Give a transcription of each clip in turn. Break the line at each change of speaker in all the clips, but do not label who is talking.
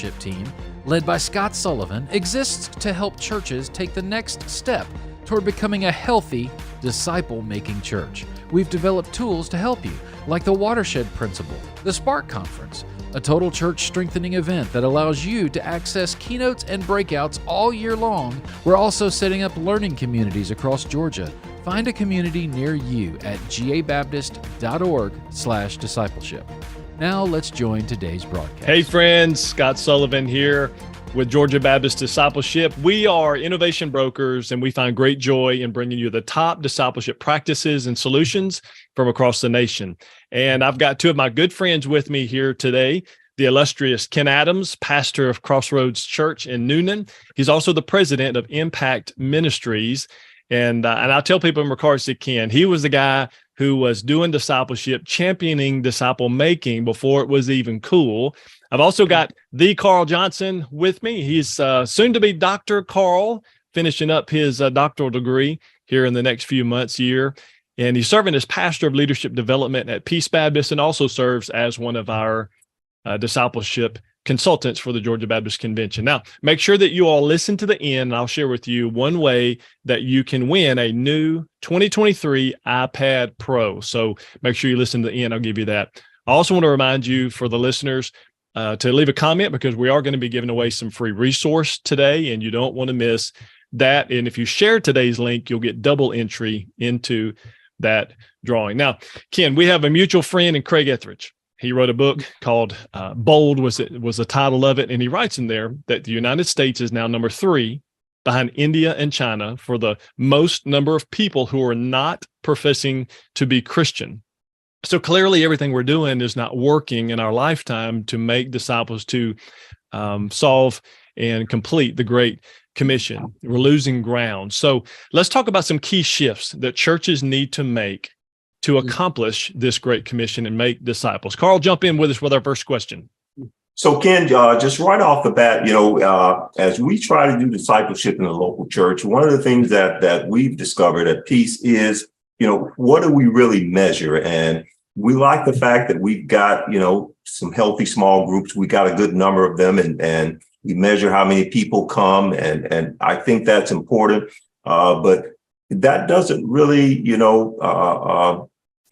Discipleship Team, led by Scott Sullivan, exists to help churches take the next step toward becoming a healthy, disciple-making church. We've developed tools to help you, like the Watershed Principle, the Spark Conference, a total church strengthening event that allows you to access keynotes and breakouts all year long. We're also setting up learning communities across Georgia. Find a community near you at gabaptist.org/discipleship. Now let's join today's broadcast.
Hey friends, Scott Sullivan here with Georgia Baptist Discipleship. We are innovation brokers, and we find great joy in bringing you the top discipleship practices and solutions from across the nation. And I've got two of my good friends with me here today, the illustrious Ken Adams, pastor of Crossroads Church in Newnan. He's also the president of IMPACT Ministries. And I tell people in regards to Ken, he was the guy who was doing discipleship, championing disciple making before it was even cool. I've also got the Carl Johnson with me. He's soon to be Dr. Carl, finishing up his doctoral degree here in the next few months, year. And he's serving as pastor of leadership development at Peace Baptist, and also serves as one of our discipleship consultants for the Georgia Baptist Convention. Now, make sure that you all listen to the end, and I'll share with you one way that you can win a new 2023 iPad Pro. So make sure you listen to the end. I'll give you that. I also want to remind you, for the listeners, to leave a comment, because we are going to be giving away some free resource today, and you don't want to miss that. And if you share today's link, you'll get double entry into that drawing. Now, Ken, we have a mutual friend in Craig Etheridge. He wrote a book called Bold was the title of it. And he writes in there that the United States is now number 3 behind India and China for the most number of people who are not professing to be Christian. So clearly everything we're doing is not working in our lifetime to make disciples, to solve and complete the Great Commission. We're losing ground. So let's talk about some key shifts that churches need to make to accomplish this Great Commission and make disciples. Carl, jump in with us with our first question.
So Ken, just right off the bat, as we try to do discipleship in the local church, one of the things that we've discovered at Peace is, what do we really measure? And we like the fact that we've got, some healthy small groups. We got a good number of them, and we measure how many people come. And I think that's important. But that doesn't really,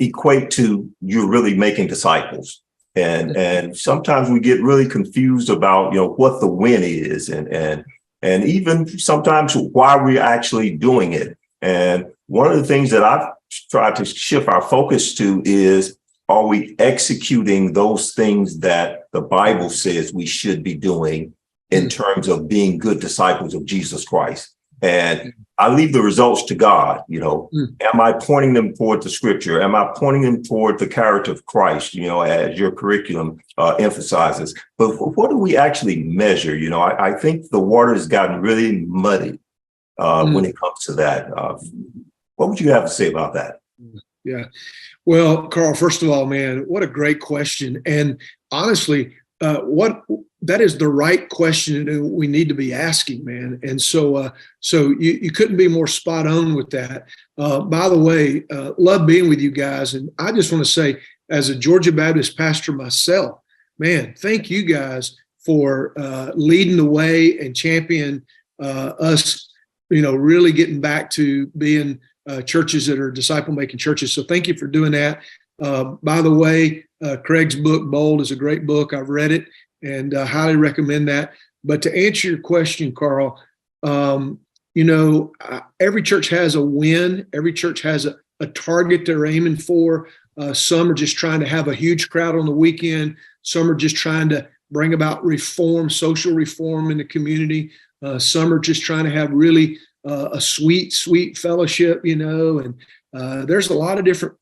equate to you're really making disciples. And sometimes we get really confused about, what the win is, and even sometimes why we're actually doing it. And one of the things that I've tried to shift our focus to is, are we executing those things that the Bible says we should be doing in terms of being good disciples of Jesus Christ? And I leave the results to God. Am I pointing them toward the scripture? Am I pointing them toward the character of Christ, as your curriculum emphasizes? But what do we actually measure? I think the water has gotten really muddy when it comes to that. What would you have to say about that?
Yeah. Well, Carl, first of all, man, what a great question. And honestly, that is the right question we need to be asking, man. And so you couldn't be more spot on with that. By the way, love being with you guys. And I just want to say, as a Georgia Baptist pastor myself, man, thank you guys for leading the way and championing us, really getting back to being churches that are disciple-making churches. So thank you for doing that. By the way, Craig's book, Bold, is a great book. I've read it and highly recommend that. But to answer your question, Carl, every church has a win. Every church has a target they're aiming for. Some are just trying to have a huge crowd on the weekend. Some are just trying to bring about reform, social reform in the community. Some are just trying to have really a sweet fellowship, and there's a lot of different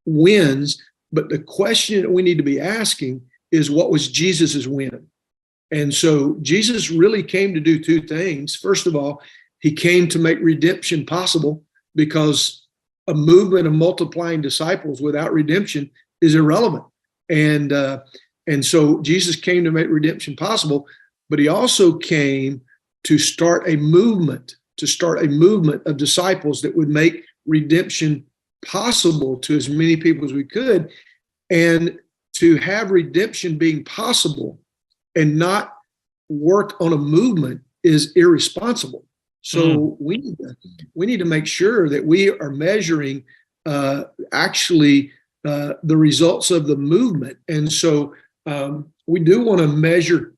wins. But the question that we need to be asking is, what was Jesus's win? And so Jesus really came to do two things. First of all, he came to make redemption possible, because a movement of multiplying disciples without redemption is irrelevant. And so Jesus came to make redemption possible, but he also came to start a movement of disciples that would make redemption possible to as many people as we could. And to have redemption being possible, and not work on a movement is irresponsible. So we need to make sure that we are measuring actually the results of the movement. And so we do want to measure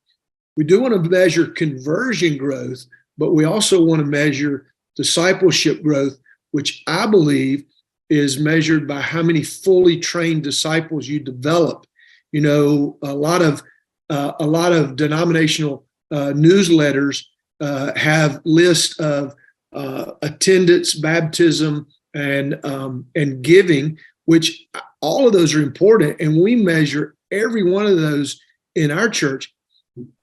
conversion growth, but we also want to measure discipleship growth, which I believe is measured by how many fully trained disciples you develop. You know, a lot of denominational newsletters have lists of attendance, baptism, and giving, which all of those are important, and we measure every one of those in our church.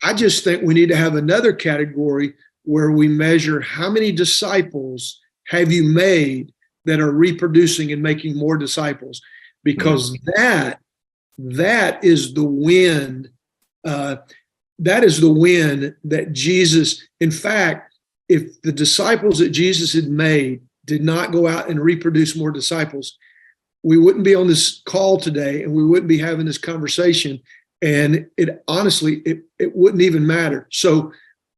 I just think we need to have another category where we measure how many disciples have you made that are reproducing and making more disciples, because that is the win. That is the win that Jesus, in fact, if the disciples that Jesus had made did not go out and reproduce more disciples, we wouldn't be on this call today and we wouldn't be having this conversation. And it honestly, it wouldn't even matter. So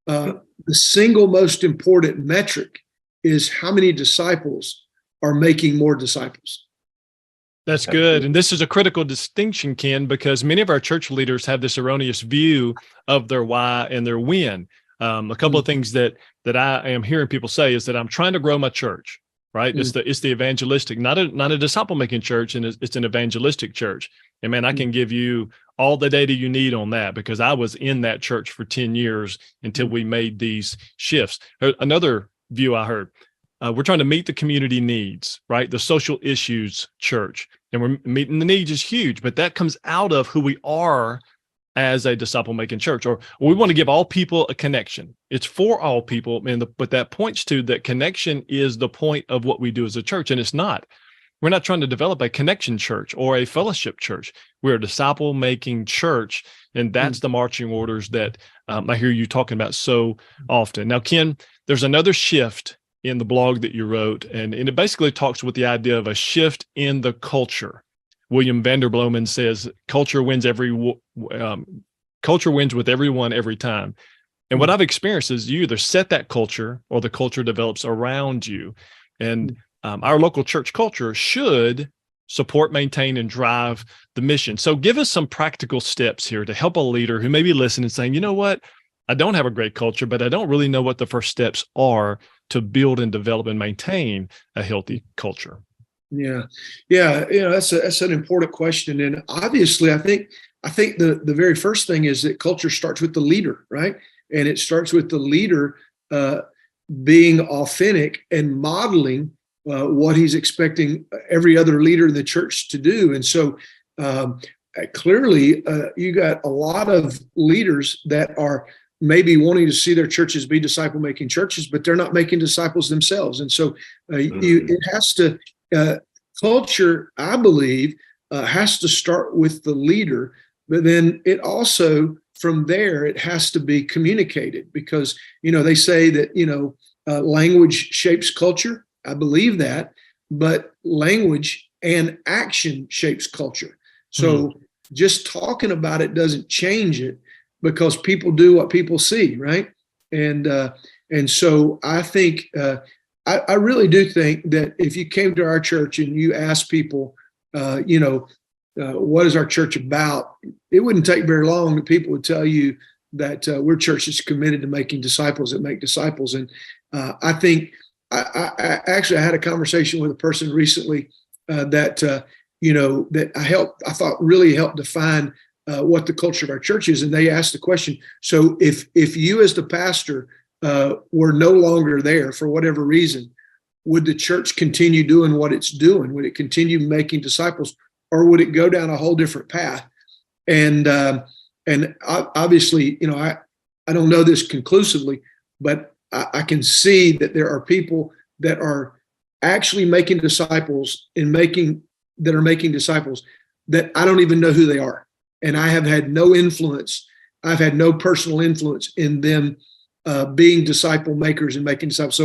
the single most important metric is how many disciples are making more disciples.
That's good. And this is a critical distinction, Ken, because many of our church leaders have this erroneous view of their why and their when. A couple of things that I am hearing people say is that I'm trying to grow my church, right? It's the evangelistic, not a disciple making church, and it's an evangelistic church. And man, I can give you all the data you need on that because I was in that church for 10 years until we made these shifts. Another view I heard, we're trying to meet the community needs, right? The social issues church, and we're meeting the needs is huge, but that comes out of who we are as a disciple-making church, or we want to give all people a connection. It's for all people, but that points to that connection is the point of what we do as a church, and it's not. We're not trying to develop a connection church or a fellowship church. We're a disciple-making church, and that's the marching orders that I hear you talking about so often. Now, Ken, there's another shift in the blog that you wrote, and it basically talks with the idea of a shift in the culture. William Vanderbloemen says, culture wins with everyone every time. And what I've experienced is you either set that culture or the culture develops around you. And our local church culture should support, maintain, and drive the mission. So give us some practical steps here to help a leader who may be listening and saying, you know what, I don't have a great culture, but I don't really know what the first steps are to build and develop and maintain a healthy culture.
Yeah. That's an important question, and obviously, I think the very first thing is that culture starts with the leader, right? And it starts with the leader being authentic and modeling what he's expecting every other leader in the church to do. And so, clearly, you got a lot of leaders that are maybe wanting to see their churches be disciple-making churches, but they're not making disciples themselves. And so, it has to. Culture, I believe, has to start with the leader, but then it also, from there, it has to be communicated because, they say that, language shapes culture. I believe that, but language and action shapes culture. So just talking about it doesn't change it because people do what people see, right? And so I think, I really do think that if you came to our church and you asked people, what is our church about? It wouldn't take very long that people would tell you that we're church that's committed to making disciples that make disciples. And I think I had a conversation with a person recently that I thought really helped define what the culture of our church is. And they asked the question, so if you as the pastor were no longer there for whatever reason, would the church continue doing what it's doing? Would it continue making disciples, or would it go down a whole different path? And obviously, I don't know this conclusively, but I can see that there are people that are actually making disciples that are making disciples that I don't even know who they are. And I have had no influence. I've had no personal influence in them being disciple makers and making disciples.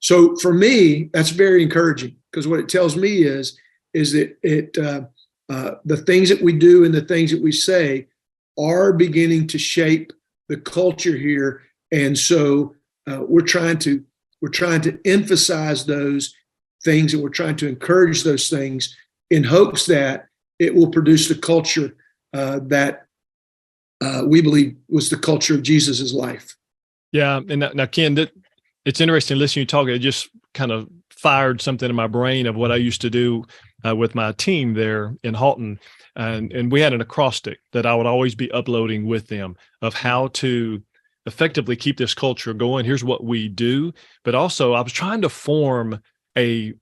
So for me, that's very encouraging because what it tells me is that the things that we do and the things that we say are beginning to shape the culture here. And so we're trying to emphasize those things, and we're trying to encourage those things in hopes that it will produce the culture that we believe was the culture of Jesus's life.
Yeah. And now, Ken, it's interesting listening to you talk. It just kind of fired something in my brain of what I used to do with my team there in Halton. And we had an acrostic that I would always be uploading with them of how to effectively keep this culture going. Here's what we do. But also I was trying to form a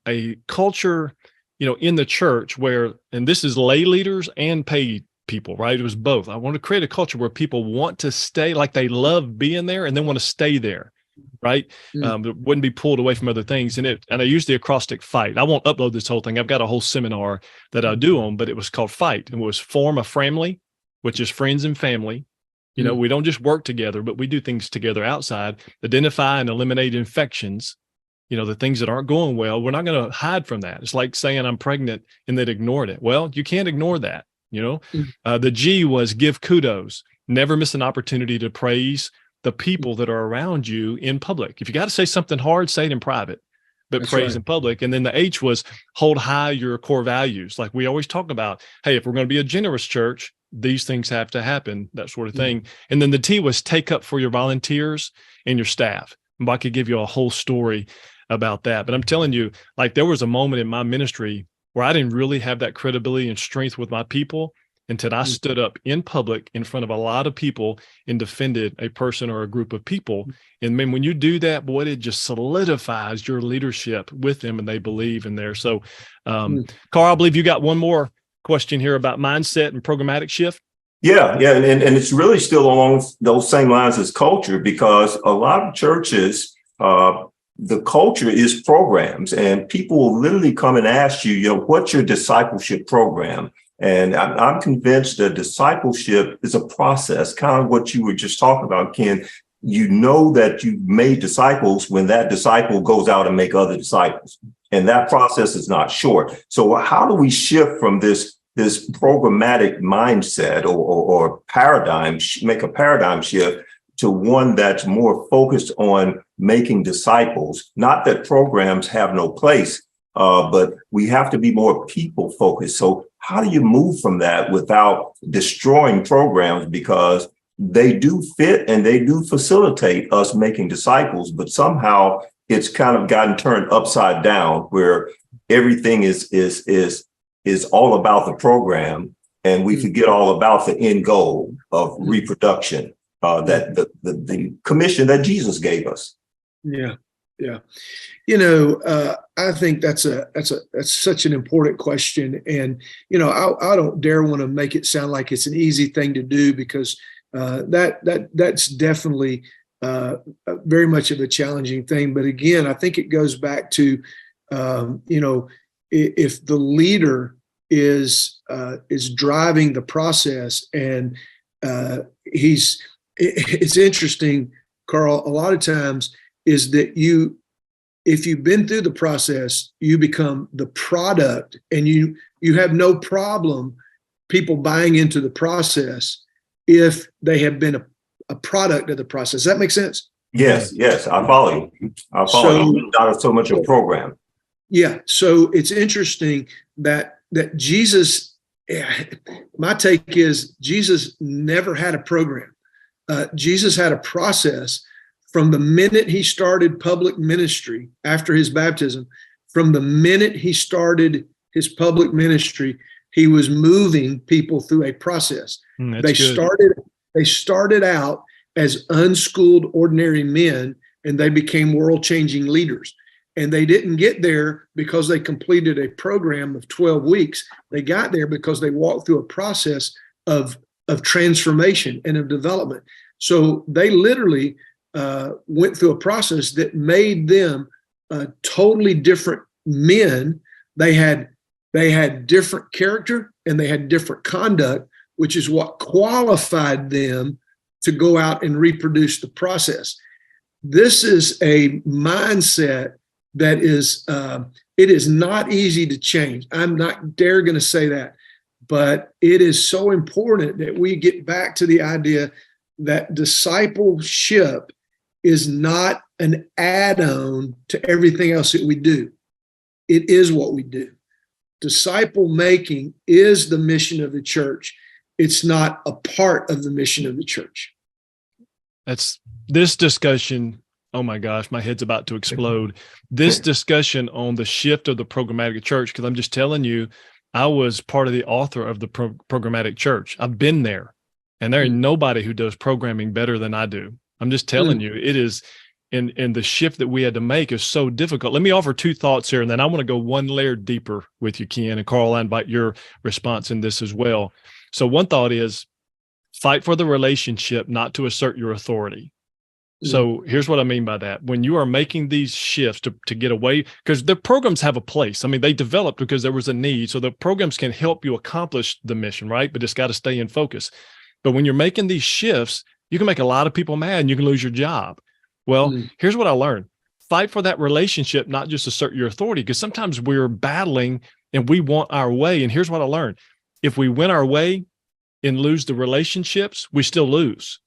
culture, in the church where, and this is lay leaders and paid people, right? It was both. I want to create a culture where people want to stay, like they love being there and they want to stay there, right? It wouldn't be pulled away from other things. And I used the acrostic FIGHT. I won't upload this whole thing. I've got a whole seminar that I do on, but it was called FIGHT, and it was form a family, which is friends and family. We don't just work together, but we do things together outside. Identify and eliminate infections, the things that aren't going well. We're not going to hide from that. It's like saying I'm pregnant and then ignored it. Well, you can't ignore that. The G was give kudos. Never miss an opportunity to praise the people that are around you in public. If you got to say something hard, say it in private, but
That's
praise
right.
in public. And then the H was hold high your core values. Like we always talk about, hey, if we're going to be a generous church, these things have to happen, that sort of thing. And then the T was take up for your volunteers and your staff. And I could give you a whole story about that. But I'm telling you, like there was a moment in my ministry where I didn't really have that credibility and strength with my people until I stood up in public in front of a lot of people and defended a person or a group of people. And then when you do that, boy, it just solidifies your leadership with them and they believe in there. So, Carl, I believe you got one more question here about mindset and programmatic shift.
Yeah. And it's really still along those same lines as culture, because a lot of churches, the culture is programs, and people will literally come and ask you, what's your discipleship program? And I'm convinced that discipleship is a process, kind of what you were just talking about, Ken. That you've made disciples when that disciple goes out and make other disciples. And that process is not short. So how do we shift from this programmatic mindset or paradigm, make a paradigm shift to one that's more focused on making disciples? Not that programs have no place, but we have to be more people focused. So how do you move from that without destroying programs? Because they do fit and they do facilitate us making disciples, but somehow it's kind of gotten turned upside down, where everything is all about the program, and we forget all about the end goal of reproduction, that the commission that Jesus gave us.
Yeah. I think that's such an important question. And, I don't dare want to make it sound like it's an easy thing to do, because that's definitely very much of a challenging thing. But again, I think it goes back to, if the leader is driving the process, and it's interesting, Carl, a lot of times is that if you've been through the process, you become the product, and you have no problem people buying into the process if they have been a product of the process. Does that make sense?
Yes, I follow you. Not so much a program.
Yeah. So it's interesting that Jesus, my take is Jesus never had a program. Jesus had a process. From the minute he started public ministry after his baptism, from the minute he started his public ministry, he was moving people through a process. They started out as unschooled, ordinary men, and they became world-changing leaders. And they didn't get there because they completed a program of 12 weeks. They got there because they walked through a process of transformation and of development. So they literally went through a process that made them totally different men. They had different character and they had different conduct, which is what qualified them to go out and reproduce the process. This is a mindset that is, it is not easy to change. I'm not dare going to say that, But it is so important that we get back to the idea that discipleship is not an add-on to everything else that we do. It is what we do. Disciple making is the mission of the church. It's not a part of the mission of the church.
That's this discussion. Oh my gosh, my head's about to explode. This discussion on the shift of the programmatic church, because I'm just telling you, I was part of the author of the programmatic church. I've been there, and there ain't nobody who does programming better than I do. I'm just telling you, it is, and the shift that we had to make is so difficult. Let me offer two thoughts here, and then I want to go one layer deeper with you, Ken, and Carl, I invite your response in this as well. So one thought is, fight for the relationship, not to assert your authority. So here's what I mean by that. When you are making these shifts to get away, because the programs have a place. I mean, they developed because there was a need. So the programs can help you accomplish the mission, right? But it's got to stay in focus. But when you're making these shifts, you can make a lot of people mad and you can lose your job. Well, here's what I learned. Fight for that relationship, not just assert your authority, because sometimes we're battling and we want our way. And here's what I learned. If we win our way and lose the relationships, we still lose.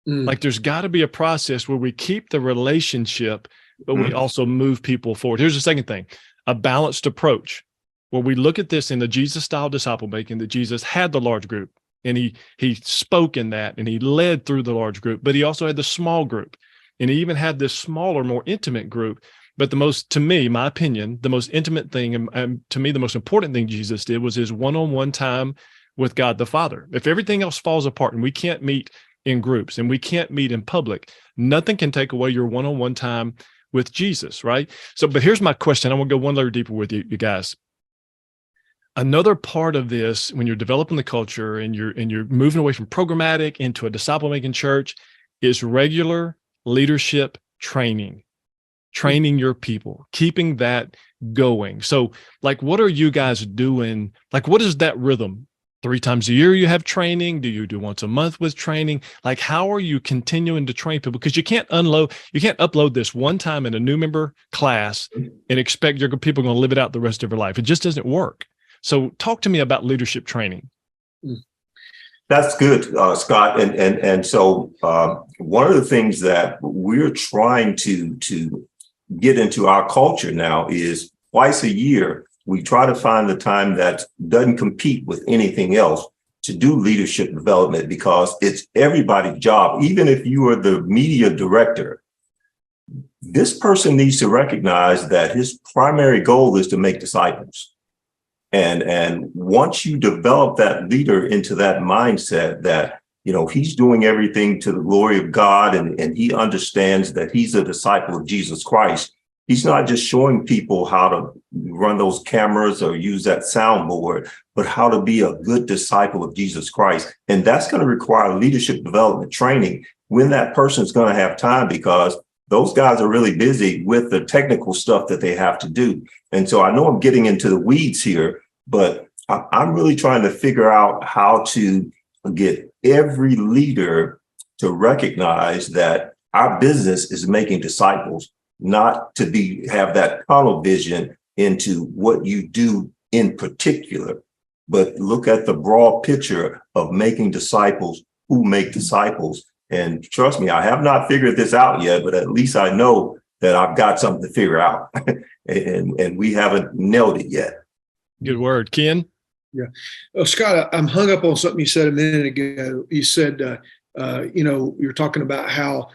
Like there's got to be a process where we keep the relationship, but we also move people forward. Here's the second thing, a balanced approach where we look at this in the Jesus style disciple making, that Jesus had the large group and he spoke in that and he led through the large group, but he also had the small group and he even had this smaller, more intimate group. But the most, to me, my opinion, the most intimate thing and to me, the most important thing Jesus did was his one-on-one time with God the Father. If everything else falls apart and we can't meet in groups and we can't meet in public, nothing can take away your one-on-one time with Jesus, right? So, but here's my question. I want to go one layer deeper with you guys. Another part of this, when you're developing the culture and you're moving away from programmatic into a disciple-making church, is regular leadership training your people, keeping that going. So, like, what are you guys doing? Like, what is that rhythm? 3 times a year you have training? Do you do once a month with training? Like, how are you continuing to train people? Because you can't upload this one time in a new member class and expect your people going to live it out the rest of their life. It just doesn't work. So talk to me about leadership training.
That's good, Scott. And so one of the things that we're trying to get into our culture now is twice a year, we try to find the time that doesn't compete with anything else to do leadership development, because it's everybody's job. Even if you are the media director, this person needs to recognize that his primary goal is to make disciples. And once you develop that leader into that mindset that, you know, he's doing everything to the glory of God and he understands that he's a disciple of Jesus Christ, he's not just showing people how to run those cameras or use that soundboard, but how to be a good disciple of Jesus Christ. And that's going to require leadership development training when that person's going to have time, because those guys are really busy with the technical stuff that they have to do. And so I know I'm getting into the weeds here, but I'm really trying to figure out how to get every leader to recognize that our business is making disciples, not to have that tunnel vision into what you do in particular, but look at the broad picture of making disciples who make disciples. And trust me, I have not figured this out yet, but at least I know that I've got something to figure out and we haven't nailed it yet.
Good word. Ken?
Yeah. Oh, Scott, I'm hung up on something you said a minute ago. You said, you're talking about how,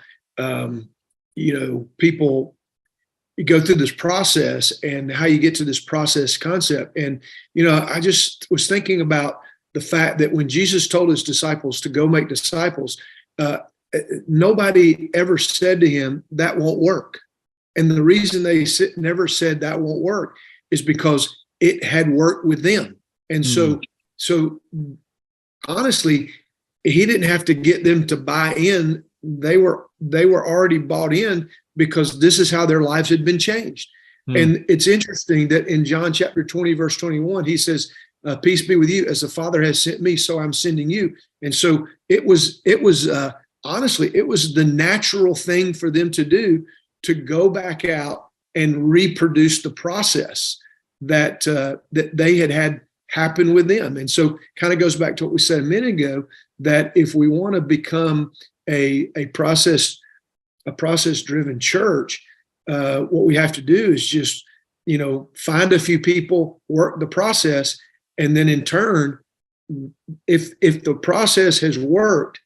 people go through this process and how you get to this process concept. And, I just was thinking about the fact that when Jesus told his disciples to go make disciples, nobody ever said to him, that won't work. And the reason they never said that won't work is because it had worked with them. And so honestly, he didn't have to get them to buy in. They were already bought in because this is how their lives had been changed. And it's interesting that in John chapter 20, verse 21, he says, peace be with you, as the Father has sent me, so I'm sending you. And so it was honestly, it was the natural thing for them to do, to go back out and reproduce the process that they had happen with them. And so kind of goes back to what we said a minute ago, that if we want to become a process-driven church, what we have to do is just, find a few people, work the process, and then in turn, if the process has worked,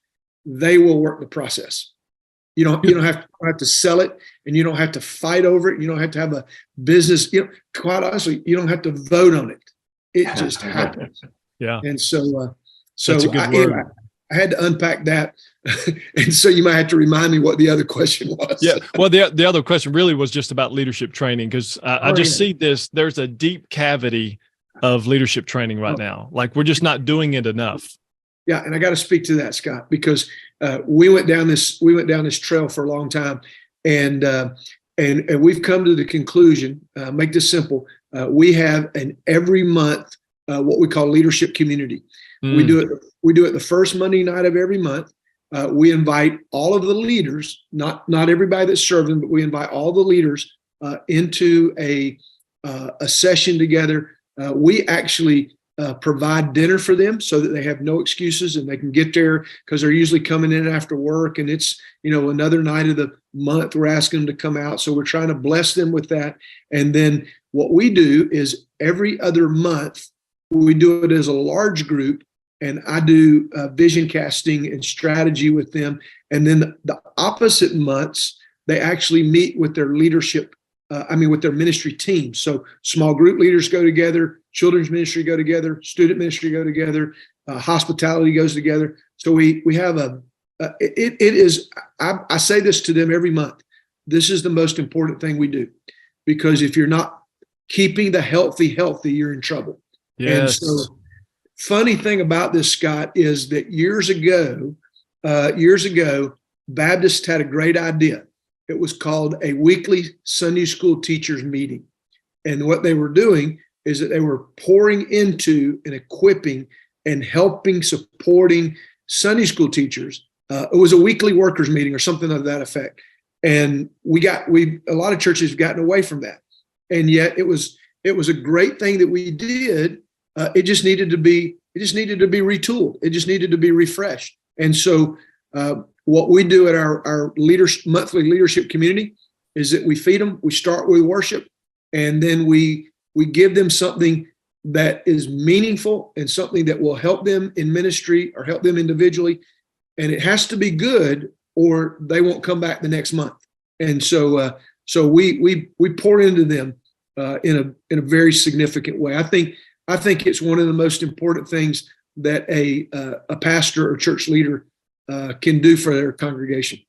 they will work the process. You don't have to sell it, and you don't have to fight over it. You don't have to have a business. Quite honestly, you don't have to vote on it. It just happens.
Yeah.
And so
That's a good word.
I had to unpack that. And so you might have to remind me what the other question was.
Yeah. Well, the other question really was just about leadership training, because I see this, there's a deep cavity of leadership training right now. Like, we're just not doing it enough.
Yeah. And I got to speak to that, Scott, because we went down this trail for a long time, and we've come to the conclusion, make this simple. We have an every month, what we call leadership community. We do it the first Monday night of every month. We invite all of the leaders, not everybody that's serving, but we invite all the leaders into a session together. We actually provide dinner for them so that they have no excuses and they can get there, because they're usually coming in after work, and it's another night of the month. We're asking them to come out, so we're trying to bless them with that. And then what we do is every other month we do it as a large group, and I do vision casting and strategy with them. And then the opposite months, they actually meet with their leadership, with their ministry team. So small group leaders go together, children's ministry go together, student ministry go together, hospitality goes together. So we have I say this to them every month. This is the most important thing we do, because if you're not keeping the healthy, you're in trouble.
Yes.
And so, funny thing about this, Scott, is that years ago, Baptists had a great idea. It was called a weekly Sunday school teachers meeting. And what they were doing is that they were pouring into and equipping and helping, supporting Sunday school teachers. It was a weekly workers meeting or something of that effect. And a lot of churches have gotten away from that. And yet it was a great thing that we did. It just needed to be retooled. It just needed to be refreshed. And so what we do at our monthly leadership community is that we feed them. We start with worship, and then we give them something that is meaningful and something that will help them in ministry or help them individually. And it has to be good, or they won't come back the next month. And so we pour into them in a very significant way. I think it's one of the most important things that a pastor or church leader can do for their congregation.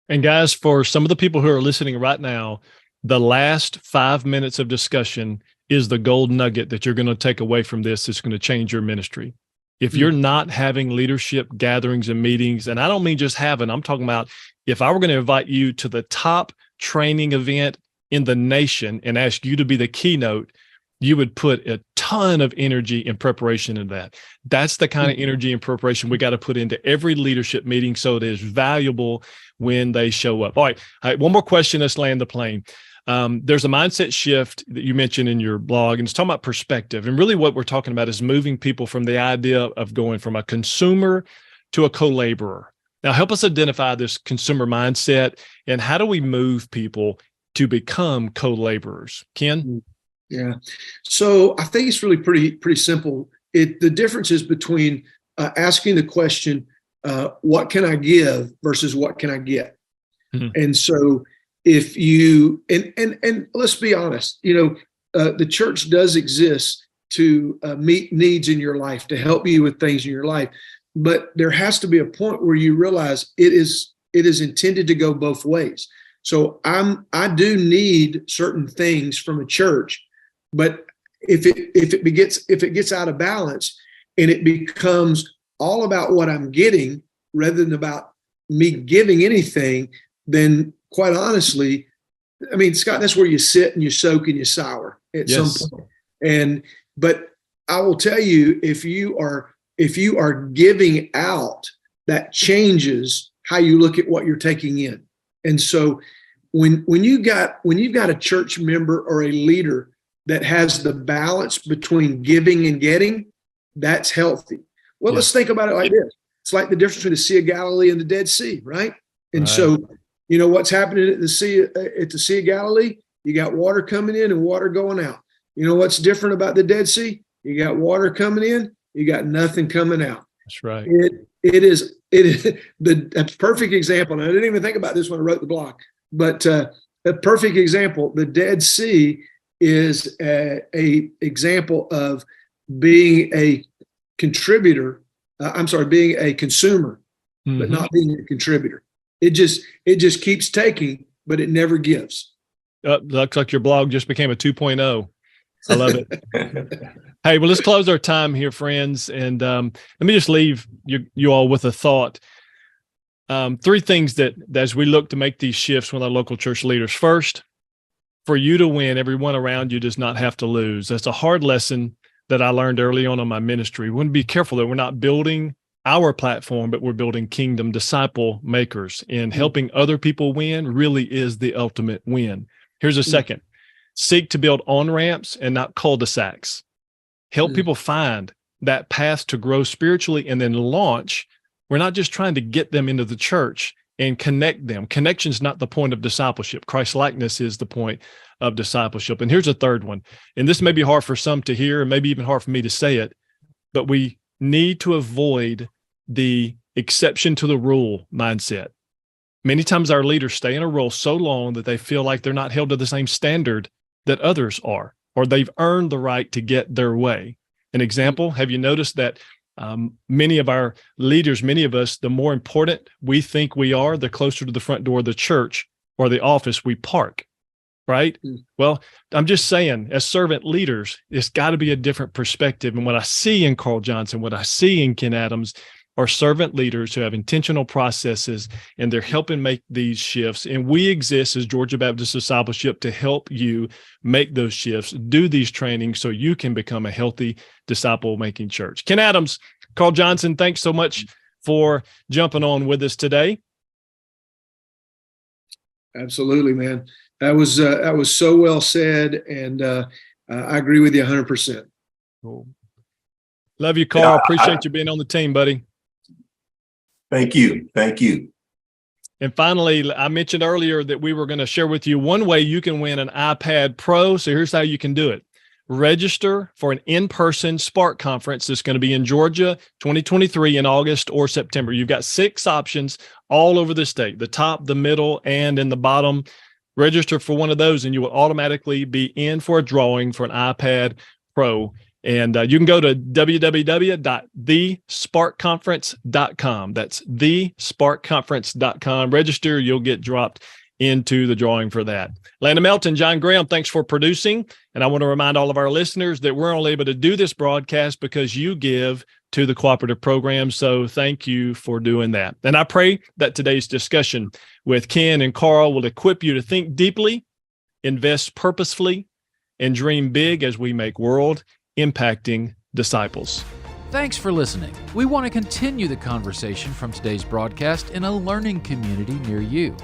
And guys, for some of the people who are listening right now, the last 5 minutes of discussion is the gold nugget that you're going to take away from this. It's going to change your ministry. If you're not having leadership gatherings and meetings, and I don't mean just having, I'm talking about if I were going to invite you to the top training event in the nation and ask you to be the keynote, you would put a ton of energy and preparation in that. That's the kind of energy and preparation we got to put into every leadership meeting so it is valuable when they show up. All right, one more question. Let's land the plane. There's a mindset shift that you mentioned in your blog, and it's talking about perspective. And really what we're talking about is moving people from the idea of going from a consumer to a co-laborer. Now, help us identify this consumer mindset, and how do we move people to become co-laborers? Ken?
Yeah. So I think it's really pretty simple. The difference is between asking the question, what can I give versus what can I get? Mm-hmm. And so if you, and let's be honest, the church does exist to meet needs in your life, to help you with things in your life. But there has to be a point where you realize it is intended to go both ways. So I do need certain things from a church, but if it gets out of balance and it becomes all about what I'm getting rather than about me giving anything, then quite honestly, I mean, Scott, that's where you sit and you soak and you sour at some point. But I will tell you, if you are giving out, that changes how you look at what you're taking in. And so when you've got a church member or a leader that has the balance between giving and getting, that's healthy. Well,
Yeah.
let's think about it like this. It's like the difference between the Sea of Galilee and the Dead Sea, right? And so, you know, what's happening at the Sea of Galilee? You got water coming in and water going out. You know what's different about the Dead Sea? You got water coming in, you got nothing coming out.
That's right.
It is a perfect example. And I didn't even think about this when I wrote the blog, but a perfect example. The Dead Sea is a example of being a contributor. Being a consumer, but not being a contributor. It just keeps taking, but it never gives.
Looks like your blog just became a 2.0. I love it. Hey, well, let's close our time here, friends. And let me just leave you all with a thought. 3 things that as we look to make these shifts with our local church leaders. First, for you to win, everyone around you does not have to lose. That's a hard lesson that I learned early on in my ministry. We want to be careful that we're not building our platform, but we're building kingdom disciple makers. And helping other people win really is the ultimate win. Here's a second. Seek to build on-ramps and not cul-de-sacs. Help people find that path to grow spiritually and then launch. We're not just trying to get them into the church and connect them. Connection is not the point of discipleship. Christ-likeness is the point of discipleship. And here's a third one. And this may be hard for some to hear and maybe even hard for me to say it, but we need to avoid the exception to the rule mindset. Many times our leaders stay in a role so long that they feel like they're not held to the same standard that others are, or they've earned the right to get their way. An example, have you noticed that many of our leaders, many of us, the more important we think we are, the closer to the front door of the church or the office we park, right? Well, I'm just saying, as servant leaders, it's got to be a different perspective. And what I see in Carl Johnson, what I see in Ken Adams, are servant leaders who have intentional processes, and they're helping make these shifts. And we exist as Georgia Baptist Discipleship to help you make those shifts, do these trainings so you can become a healthy disciple-making church. Ken Adams, Carl Johnson, thanks so much for jumping on with us today.
Absolutely, man. That was so well said, and I agree with you 100%.
Cool. Love you, Carl. Appreciate you being on the team, buddy.
Thank you. Thank you.
And finally, I mentioned earlier that we were going to share with you one way you can win an iPad Pro. So here's how you can do it. Register for an in-person Spark conference that's going to be in Georgia 2023 in August or September. You've got 6 options all over the state, the top, the middle, and in the bottom. Register for one of those and you will automatically be in for a drawing for an iPad Pro. And you can go to www.thesparkconference.com. That's thesparkconference.com. Register, you'll get dropped into the drawing for that. Landon Melton, John Graham, thanks for producing. And I want to remind all of our listeners that we're only able to do this broadcast because you give to the cooperative program. So thank you for doing that. And I pray that today's discussion with Ken and Carl will equip you to think deeply, invest purposefully, and dream big as we make world impacting disciples.
Thanks for listening. We want to continue the conversation from today's broadcast in a learning community near you.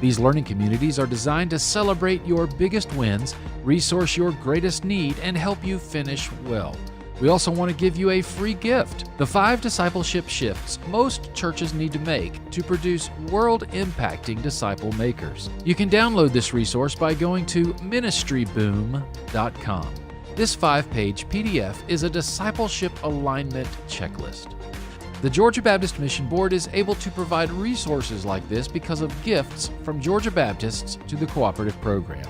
These learning communities are designed to celebrate your biggest wins, resource your greatest need, and help you finish well. We also want to give you a free gift, the 5 discipleship shifts most churches need to make to produce world-impacting disciple makers. You can download this resource by going to ministryboom.com. This 5-page PDF is a discipleship alignment checklist. The Georgia Baptist Mission Board is able to provide resources like this because of gifts from Georgia Baptists to the cooperative program.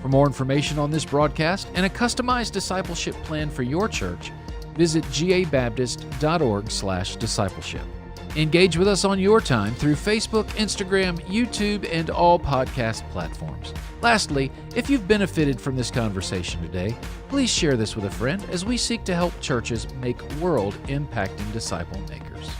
For more information on this broadcast and a customized discipleship plan for your church, visit gabaptist.org/discipleship. Engage with us on your time through Facebook, Instagram, YouTube, and all podcast platforms. Lastly, if you've benefited from this conversation today, please share this with a friend as we seek to help churches make world-impacting disciple makers.